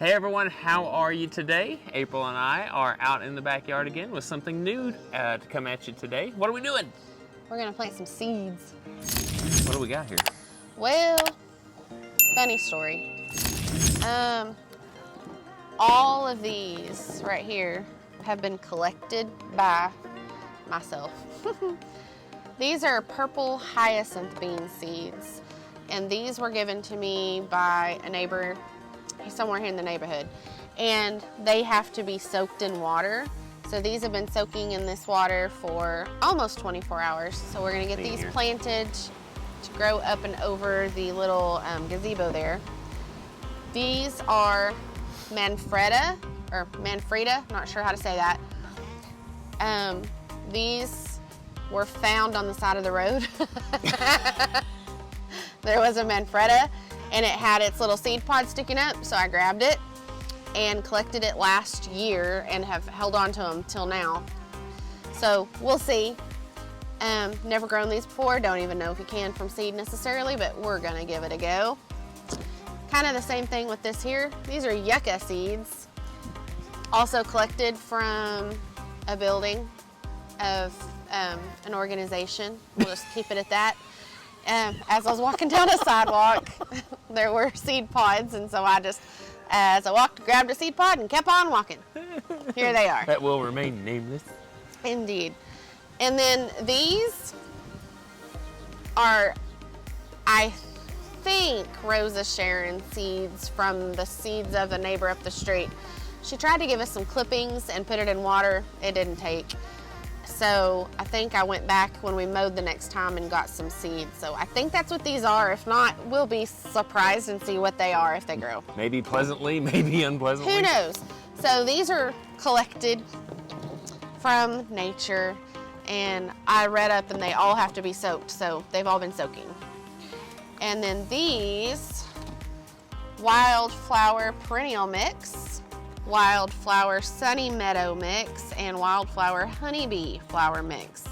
Hey everyone, how are you today? April and I are out in the backyard again with something new to come at you today. What are we doing? We're gonna plant some seeds. What do we got here? Well, funny story. All of these right here have been collected by myself. These are purple hyacinth bean seeds, and these were given to me by a neighbor somewhere here in the neighborhood, and they have to be soaked in water. So these have been soaking in this water for almost 24 hours. So we're gonna get these planted to grow up and over the little gazebo there. These are Manfreda, not sure how to say that. These were found on the side of the road. There was a Manfreda, and it had its little seed pod sticking up, so I grabbed it and collected it last year and have held on to them till now. So we'll see. Never grown these before, don't even know if you can from seed necessarily, but we're gonna give it a go. Kind of the same thing with this here. These are yucca seeds, also collected from a building of an organization. We'll just keep it at that. As I was walking down a sidewalk, there were seed pods, and so I just, as I walked, grabbed a seed pod and kept on walking. Here they are. That will remain nameless. Indeed. And then these are, I think, Rosa Sharon seeds from the seeds of a neighbor up the street. She tried to give us some clippings and put it in water. It didn't take. So I think I went back when we mowed the next time and got some seeds. So I think that's what these are. If not, we'll be surprised and see what they are if they grow. Maybe pleasantly, maybe unpleasantly. Who knows? So these are collected from nature, and I read up and they all have to be soaked. So they've all been soaking. And then these, wildflower perennial mix, wildflower sunny meadow mix, and wildflower honeybee flower mix.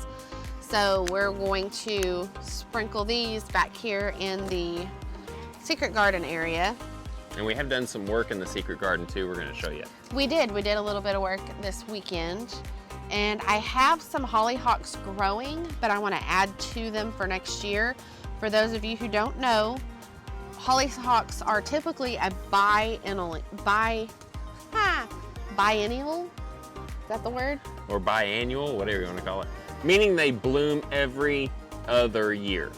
So we're going to sprinkle these back here in the secret garden area. And we have done some work in the secret garden too, we're gonna show you. We did a little bit of work this weekend, and I have some hollyhocks growing, but I wanna add to them for next year. For those of you who don't know, hollyhocks are typically a biennial, is that the word? Or biannual, whatever you want to call it. Meaning they bloom every other year.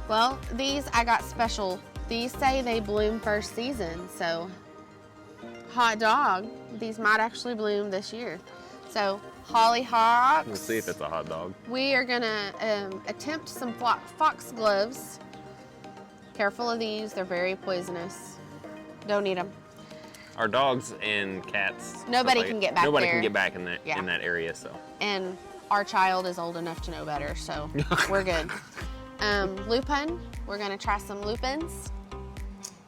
Well, these I got special. These say they bloom first season, so hot dog, these might actually bloom this year. So hollyhocks. We'll see if it's a hot dog. We are gonna attempt some foxgloves. Careful of these, they're very poisonous. Don't eat them. Our dogs and cats. Nobody can get back Nobody there. can get back in that area, so. And our child is old enough to know better, so we're good. Lupin, we're gonna try some lupins.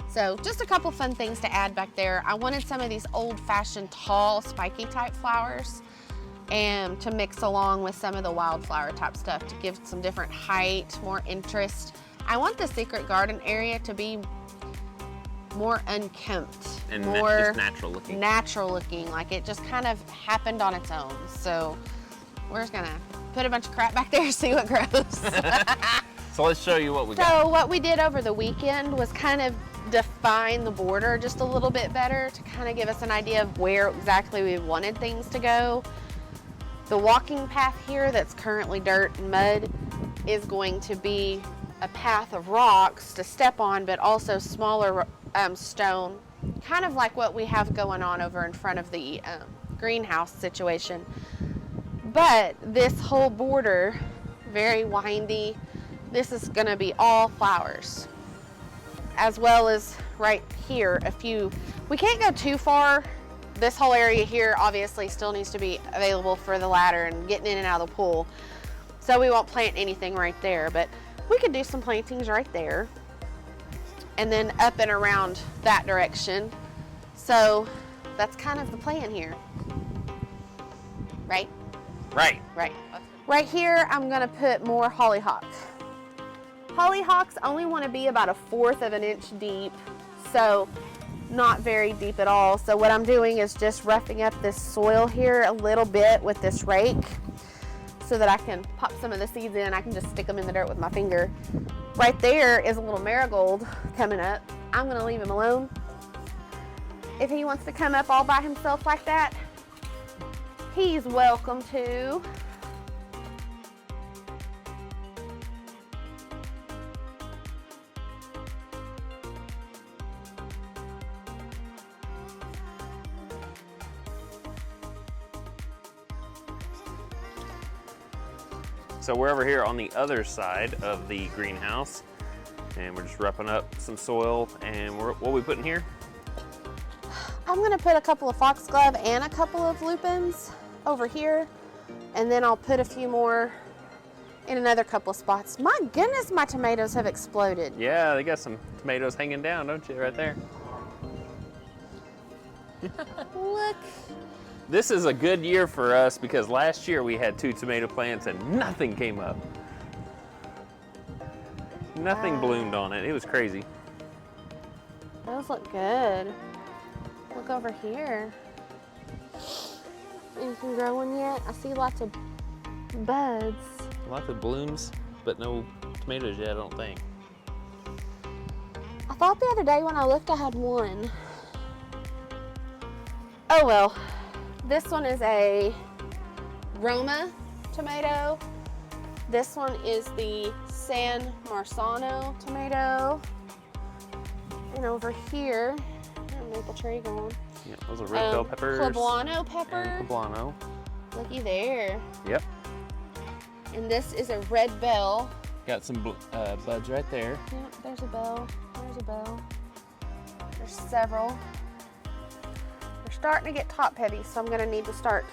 So just a couple fun things to add back there. I wanted some of these old-fashioned tall spiky type flowers and to mix along with some of the wildflower type stuff to give some different height, more interest. I want the secret garden area to be more unkempt and more just natural looking, like it just kind of happened on its own. So we're just gonna put a bunch of crap back there and see what grows. So let's show you what we got. So what we did over the weekend was kind of define the border just a little bit better to kind of give us an idea of where exactly we wanted things to go. The walking path here that's currently dirt and mud is going to be a path of rocks to step on, but also smaller stone, kind of like what we have going on over in front of the greenhouse situation. But this whole border, very windy, this is gonna be all flowers. As well as right here, we can't go too far. This whole area here obviously still needs to be available for the ladder and getting in and out of the pool. So we won't plant anything right there, but we could do some plantings right there. And then up and around that direction. So that's kind of the plan here. Right? Right. Right. Right here, I'm gonna put more hollyhock. Hollyhocks only want to be about 1/4 of an inch deep, so not very deep at all. So what I'm doing is just roughing up this soil here a little bit with this rake so that I can pop some of the seeds in. I can just stick them in the dirt with my finger. Right there is a little marigold coming up. I'm gonna leave him alone. If he wants to come up all by himself like that, he's welcome to. So we're over here on the other side of the greenhouse, and we're just roughing up some soil. And what are we putting here? I'm gonna put a couple of foxglove and a couple of lupins over here, and then I'll put a few more in another couple of spots. My goodness, my tomatoes have exploded. Yeah, they got some tomatoes hanging down, don't you, right there? Look. This is a good year for us because last year we had 2 tomato plants and nothing came up. Nothing bloomed on it. It was crazy. Those look good. Look over here. Anything growing yet? I see lots of buds. Lots of blooms, but no tomatoes yet, I don't think. I thought the other day when I looked I had one. Oh well. This one is a Roma tomato. This one is the San Marzano tomato. And over here, maple cherry going. Yeah, those are red bell peppers. Poblano pepper. And poblano. Looky there. Yep. And this is a red bell. Got some buds right there. Yep, there's a bell. There's a bell. There's several. They're starting to get top heavy, so I'm gonna need to start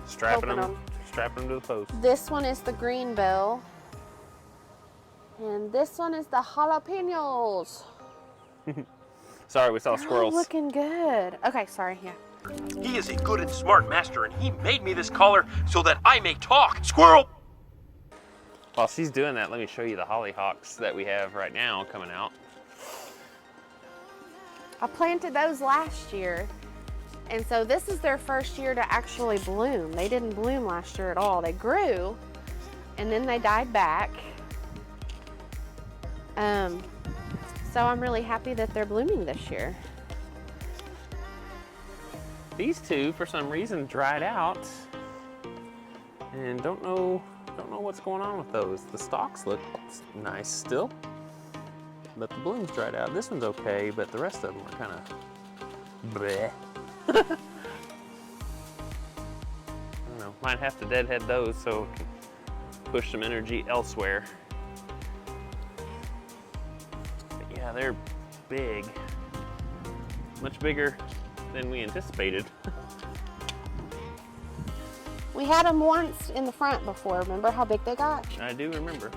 strapping open them to the post. This one is the green bell. And this one is the jalapenos. Sorry, we saw squirrels. Looking good. Okay, sorry, yeah. He is a good and smart master, and he made me this collar so that I may talk. Squirrel! While she's doing that, let me show you the hollyhocks that we have right now coming out. I planted those last year, and so this is their first year to actually bloom. They didn't bloom last year at all. They grew, and then they died back. So I'm really happy that they're blooming this year. These two, for some reason, dried out, and don't know what's going on with those. The stalks look nice still, but the blooms dried out. This one's okay, but the rest of them are kind of bleh. I don't know. Might have to deadhead those so it can push some energy elsewhere. But yeah, they're big, much bigger than we anticipated. We had them once in the front before. Remember how big they got? I do remember.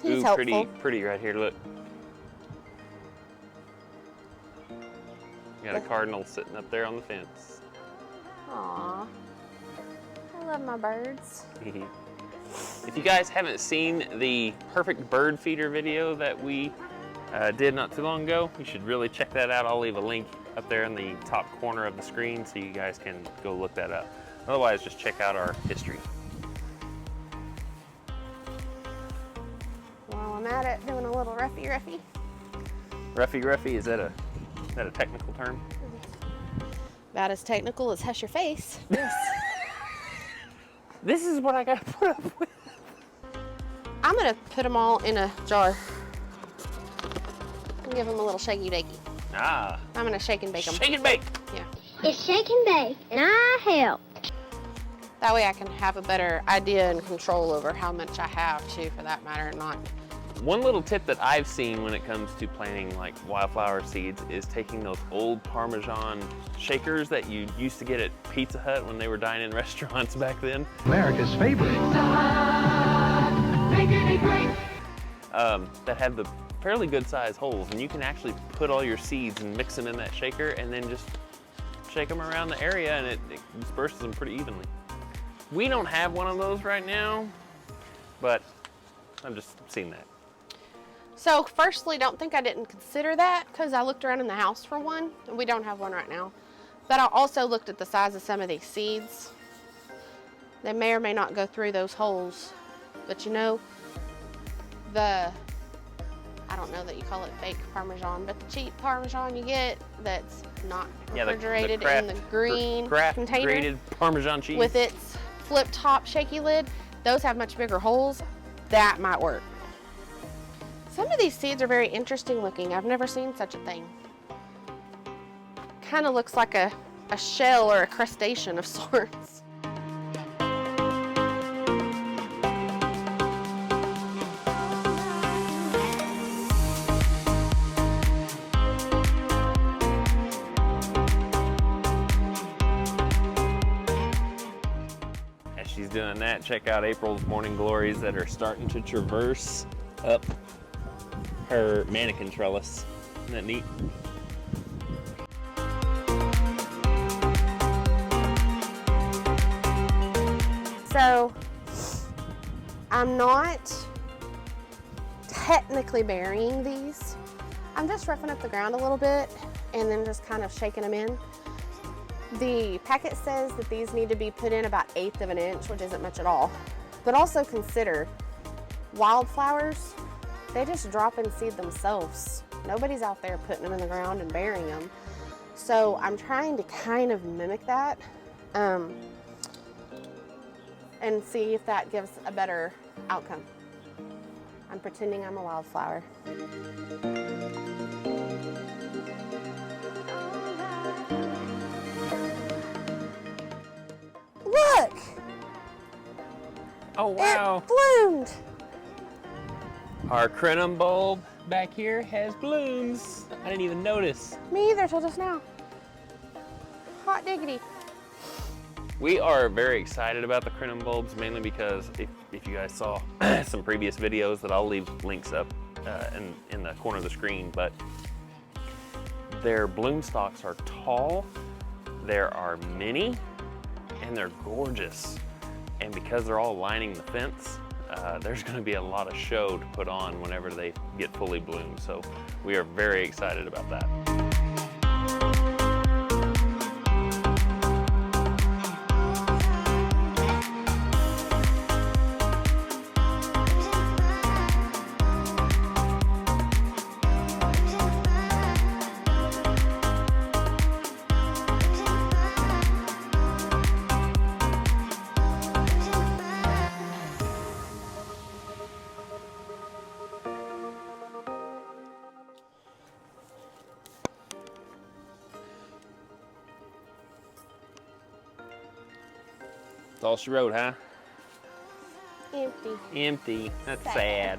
He's Ooh, helpful. pretty right here, look. Got a cardinal sitting up there on the fence. Aw, I love my birds. If you guys haven't seen the perfect bird feeder video that we did not too long ago, you should really check that out. I'll leave a link up there in the top corner of the screen so you guys can go look that up. Otherwise, just check out our history. While I'm at it, doing a little roughy. Roughy, is that a technical term? About as technical as hush your face. This is what I gotta put up with. I'm gonna put them all in a jar and give them a little shaky bakey. Ah. I'm gonna shake and bake them. Shake and bake. Yeah. It's shake and bake, and I help. That way I can have a better idea and control over how much I have too, for that matter, and not One little tip that I've seen when it comes to planting like wildflower seeds is taking those old Parmesan shakers that you used to get at Pizza Hut when they were dining in restaurants back then. America's favorite. That have the fairly good sized holes, and you can actually put all your seeds and mix them in that shaker and then just shake them around the area, and it disperses them pretty evenly. We don't have one of those right now, but I've just seen that. So firstly, don't think I didn't consider that because I looked around in the house for one, and we don't have one right now. But I also looked at the size of some of these seeds. They may or may not go through those holes, but you know, I don't know that you call it fake Parmesan, but the cheap Parmesan you get that's not refrigerated in the green container grated Parmesan cheese with its flip top shaky lid, those have much bigger holes. That might work. Some of these seeds are very interesting looking. I've never seen such a thing. Kind of looks like a shell or a crustacean of sorts. As she's doing that, check out April's morning glories that are starting to traverse up her mannequin trellis. Isn't that neat? So I'm not technically burying these. I'm just roughing up the ground a little bit and then just kind of shaking them in. The packet says that these need to be put in about 1/8 of an inch, which isn't much at all. But also consider wildflowers, they just drop and seed themselves. Nobody's out there putting them in the ground and burying them. So I'm trying to kind of mimic that and see if that gives a better outcome. I'm pretending I'm a wildflower. Look! Oh wow! It bloomed! Our crinum bulb back here has blooms. I didn't even notice. Me either till just now. Hot diggity. We are very excited about the crinum bulbs, mainly because if you guys saw some previous videos that I'll leave links up in the corner of the screen, but their bloom stalks are tall, there are many, and they're gorgeous. And because they're all lining the fence, there's going to be a lot of show to put on whenever they get fully bloomed. So we are very excited about that. That's all she wrote, huh? Empty. Empty. That's sad.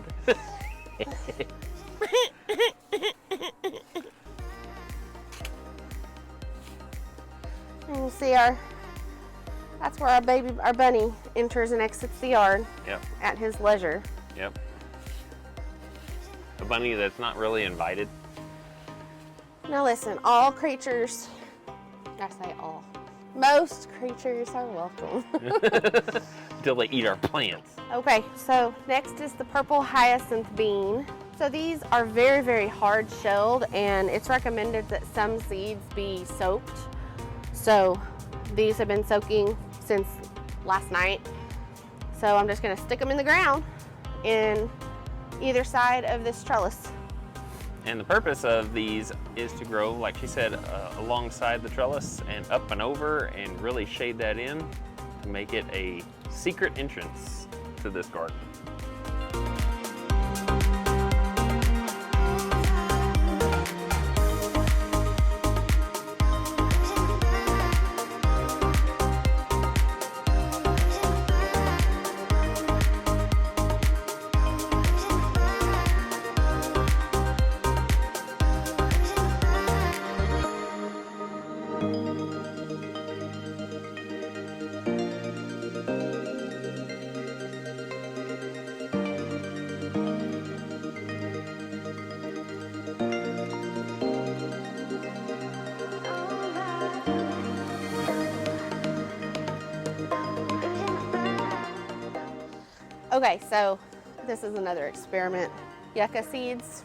And you see that's where our bunny enters and exits the yard. Yep. At his leisure. Yep. A bunny that's not really invited. Now listen, all creatures, I say all, most creatures are welcome. Until they eat our plants. Okay, so next is the purple hyacinth bean. So these are very, very hard shelled, and it's recommended that some seeds be soaked. So these have been soaking since last night. So I'm just gonna stick them in the ground in either side of this trellis. And the purpose of these is to grow, like she said, alongside the trellis and up and over, and really shade that in to make it a secret entrance to this garden. Okay, so this is another experiment. Yucca seeds.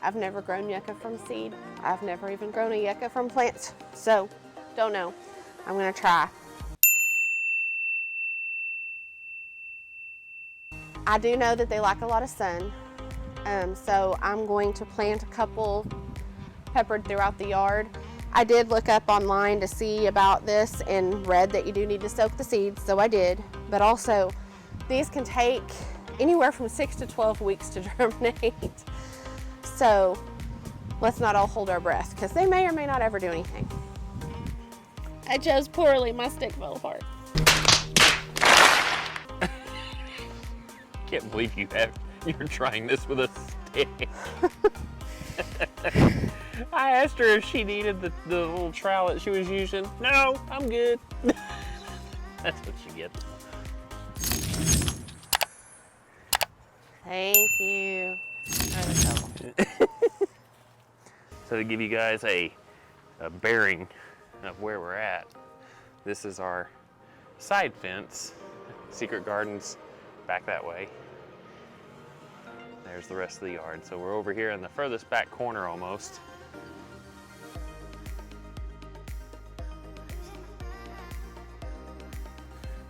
I've never grown yucca from seed. I've never even grown a yucca from plants. So, don't know. I'm gonna try. I do know that they like a lot of sun. So I'm going to plant a couple peppered throughout the yard. I did look up online to see about this and read that you do need to soak the seeds, so I did. But also, these can take anywhere from 6 to 12 weeks to germinate. So let's not all hold our breath, because they may or may not ever do anything. I chose poorly, my stick fell apart. Can't believe you're trying this with a stick. I asked her if she needed the little trowel that she was using. No, I'm good. That's what she gets. Thank you. So to give you guys a bearing of where we're at, this is our side fence. Secret Garden's back that way. There's the rest of the yard. So we're over here in the furthest back corner almost.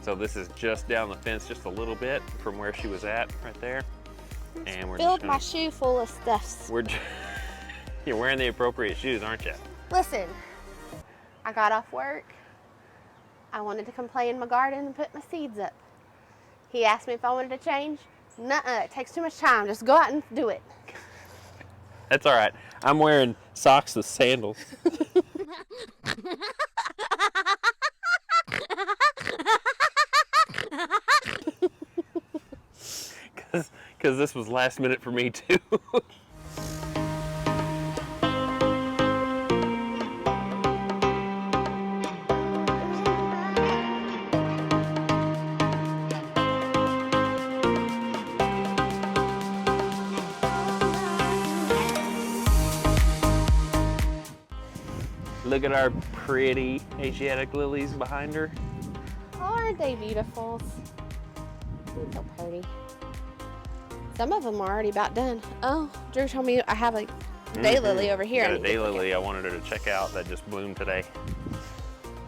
So this is just down the fence just a little bit from where she was at right there. And we're Filled just my shoe full of stuffs. You're wearing the appropriate shoes, aren't you? Listen, I got off work. I wanted to come play in my garden and put my seeds up. He asked me if I wanted to change. Nuh-uh, it takes too much time. Just go out and do it. That's all right. I'm wearing socks with sandals. Because this was last minute for me too. Look at our pretty Asiatic lilies behind her. Aren't they beautiful? They're so pretty. Some of them are already about done. Oh, Drew told me I have a daylily over here. Got a daylily I wanted her to check out that just bloomed today.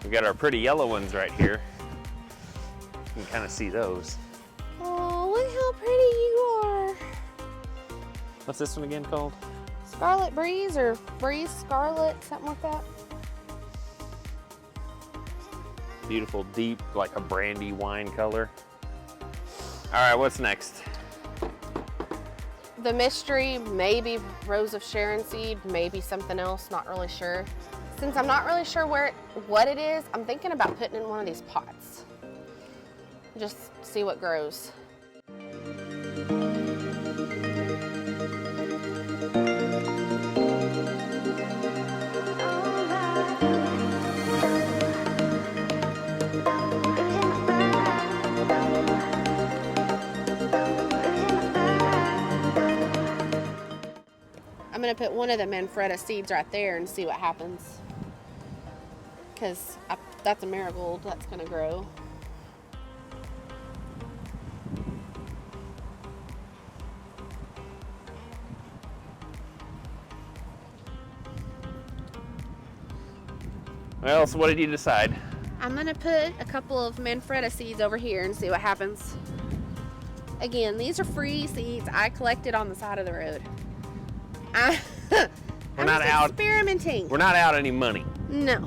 We got our pretty yellow ones right here. You can kind of see those. Oh, look how pretty you are. What's this one again called? Scarlet Breeze or Breeze Scarlet, something like that. Beautiful, deep, like a brandy wine color. All right, what's next? The mystery, maybe Rose of Sharon seed, maybe something else, not really sure. Since I'm not really sure what it is, I'm thinking about putting it in one of these pots. Just see what grows. I'm gonna put one of the Manfreda seeds right there and see what happens. Because that's a marigold that's gonna grow. Well, so what did you decide? I'm gonna put a couple of Manfreda seeds over here and see what happens. Again, these are free seeds I collected on the side of the road. I'm not just out experimenting. We're not out any money. No.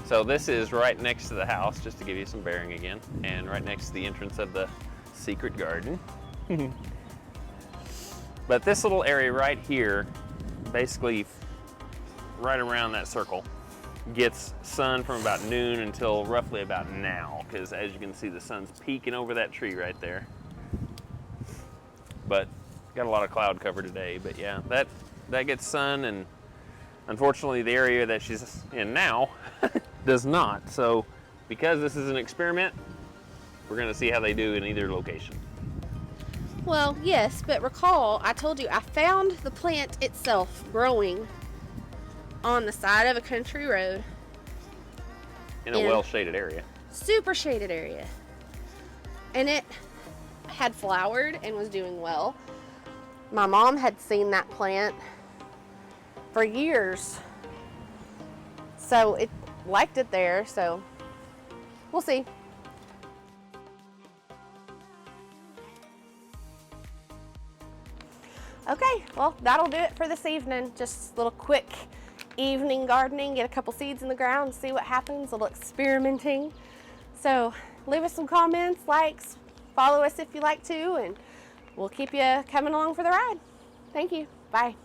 So this is right next to the house, just to give you some bearing again, and right next to the entrance of the secret garden. But this little area right here, basically right around that circle, gets sun from about noon until roughly about now, because as you can see, the sun's peeking over that tree right there. But got a lot of cloud cover today, but yeah, that gets sun, and unfortunately the area that she's in now does not. So because this is an experiment, we're gonna see how they do in either location. Well, yes, but recall, I told you I found the plant itself growing on the side of a country road. In a well-shaded area. Super shaded area. and it had flowered and was doing well. My mom had seen that plant for years, so it liked it there, so we'll see. Okay, well, that'll do it for this evening. Just a little quick evening gardening, get a couple seeds in the ground, see what happens, a little experimenting. So leave us some comments, likes, follow us if you like to, and we'll keep you coming along for the ride. Thank you. Bye.